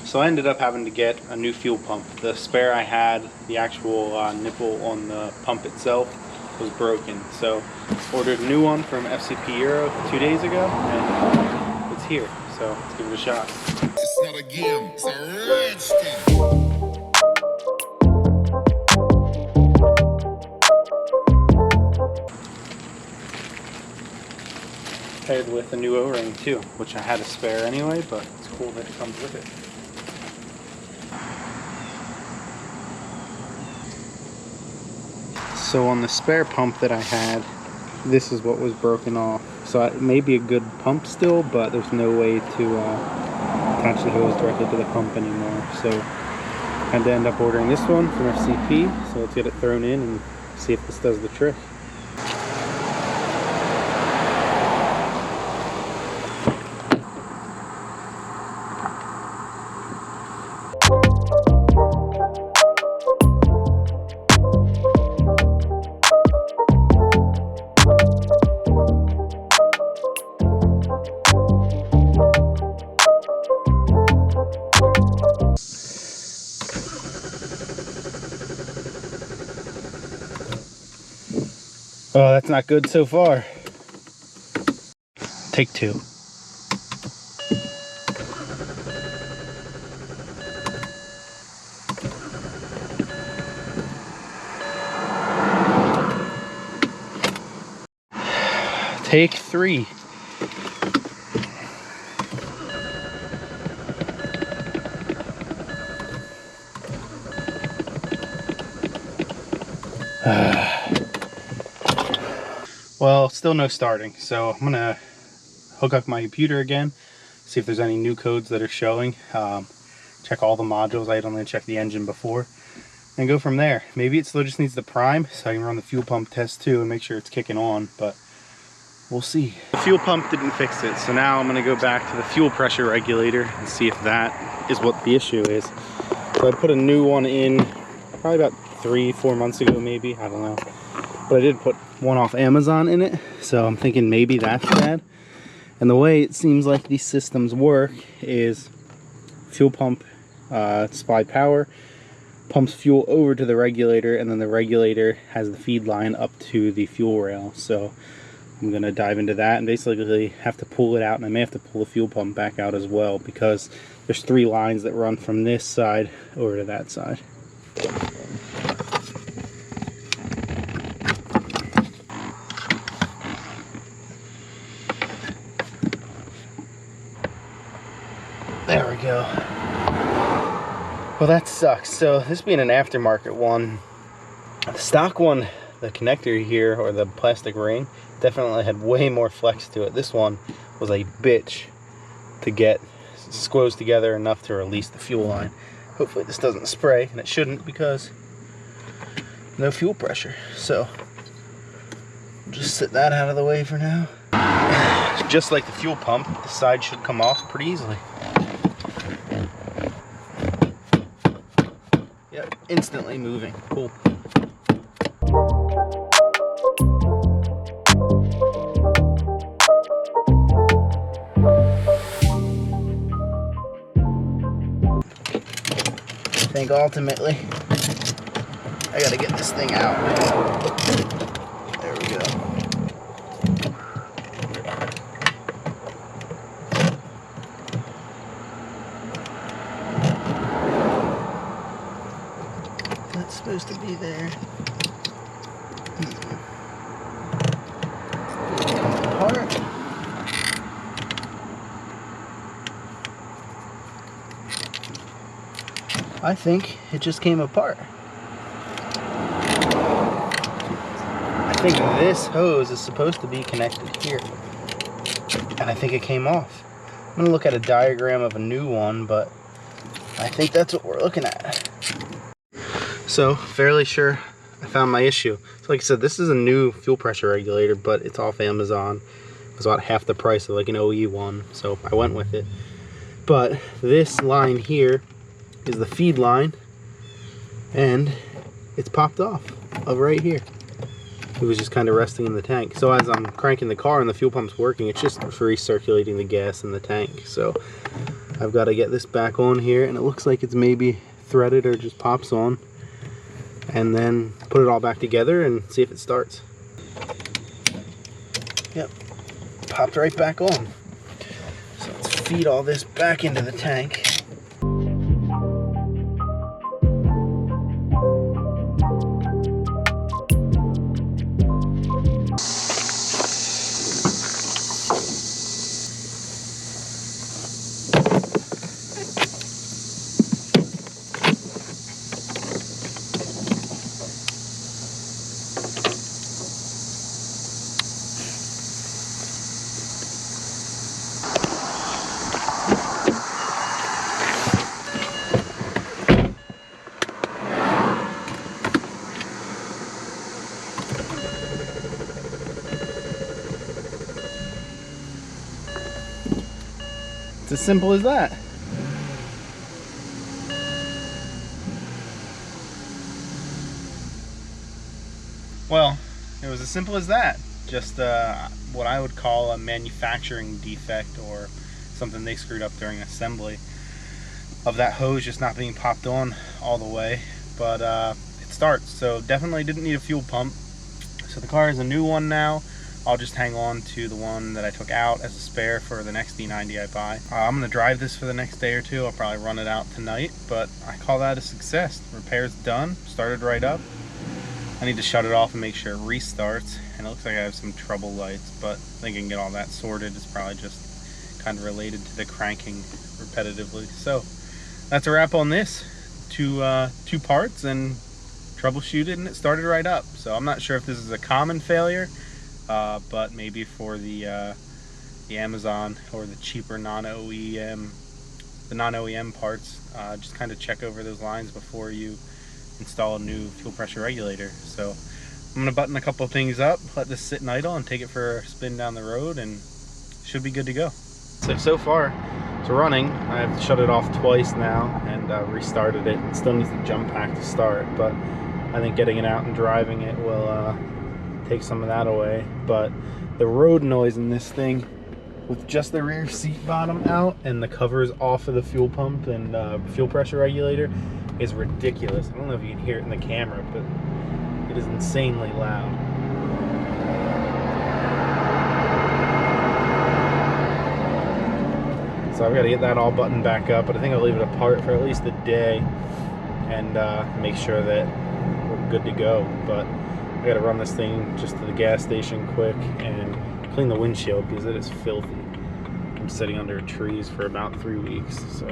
So I ended up having to get a new fuel pump. The spare I had, the actual nipple on the pump itself was broken. So ordered a new one from FCP Euro 2 days ago, and it's here. So let's give it a shot. It's not a game, it's a rich thing. Paired with a new O-ring too, which I had a spare anyway, but it's cool that it comes with it. So on the spare pump that I had, this is what was broken off. So it may be a good pump still, but there's no way to attach the hose directly to the pump anymore. So I had to end up ordering this one from FCP. So let's get it thrown in and see if this does the trick. Oh, that's not good so far. Take two. Take three. Well, still no starting, so I'm gonna hook up my computer again, see if there's any new codes that are showing, check all the modules. I had only checked the engine before, and go from there. Maybe it still just needs the prime, so I can run the fuel pump test too and make sure it's kicking on, but we'll see. The fuel pump didn't fix it, so now I'm gonna go back to the fuel pressure regulator and see if that is what the issue is. So I put a new one in probably about 3-4 months ago, maybe, I don't know. But I did put one off Amazon in it, so I'm thinking maybe that's bad. And the way it seems like these systems work is fuel pump supply power, pumps fuel over to the regulator, and then the regulator has the feed line up to the fuel rail. So I'm going to dive into that and basically have to pull it out, and I may have to pull the fuel pump back out as well, because there's 3 lines that run from this side over to that side. There we go. Well, that sucks. So this being an aftermarket one, the stock one, the connector here, or the plastic ring, definitely had way more flex to it. This one was a bitch to get squoze together enough to release the fuel line. Hopefully this doesn't spray, and it shouldn't, because no fuel pressure. So just sit that out of the way for now. Just like the fuel pump, the side should come off pretty easily. Yep, instantly moving. Cool. I think ultimately I gotta get this thing out. There we go. That's supposed to be there. Come apart. I think it just came apart. I think this hose is supposed to be connected here, and I think it came off. I'm gonna look at a diagram of a new one, but I think that's what we're looking at. So, fairly sure I found my issue. So like I said, this is a new fuel pressure regulator, but it's off Amazon. It was about half the price of like an OE one, so I went with it. But this line here is the feed line, and it's popped off of right here. it was just kind of resting in the tank. So as I'm cranking the car and the fuel pump's working, it's just recirculating the gas in the tank. So I've got to get this back on here, and it looks like it's maybe threaded or just pops on, and then put it all back together and see if it starts. Yep, popped right back on. So let's feed all this back into the tank. It's as simple as that. Well, it was as simple as that. Just what I would call a manufacturing defect, or something they screwed up during assembly of that hose just not being popped on all the way. But it starts, so definitely didn't need a fuel pump. So the car is a new one now. I'll just hang on to the one that I took out as a spare for the next E90 I buy. I'm going to drive this for the next day or two. I'll probably run it out tonight, but I call that a success. Repair's done, started right up. I need to shut it off and make sure it restarts, and it looks like I have some trouble lights, but I think I can get all that sorted. It's probably just kind of related to the cranking repetitively. So that's a wrap on this. Two parts, and troubleshooted, and it started right up. So I'm not sure if this is a common failure, but maybe for the Amazon or the cheaper non-OEM parts, just kind of check over those lines before you install a new fuel pressure regulator. So I'm gonna button a couple of things up, let this sit and idle, and take it for a spin down the road, and should be good to go. So far it's running. I've shut it off twice now and restarted it. It still needs the jump pack to start, but I think getting it out and driving it will take some of that away. But the road noise in this thing, with just the rear seat bottom out and the covers off of the fuel pump and fuel pressure regulator, is ridiculous. I don't know if you can hear it in the camera, but it is insanely loud. So I've got to get that all buttoned back up, but I think I'll leave it apart for at least a day and make sure that we're good to go. But I got to run this thing just to the gas station quick and clean the windshield because it is filthy. I'm sitting under trees for about 3 weeks, so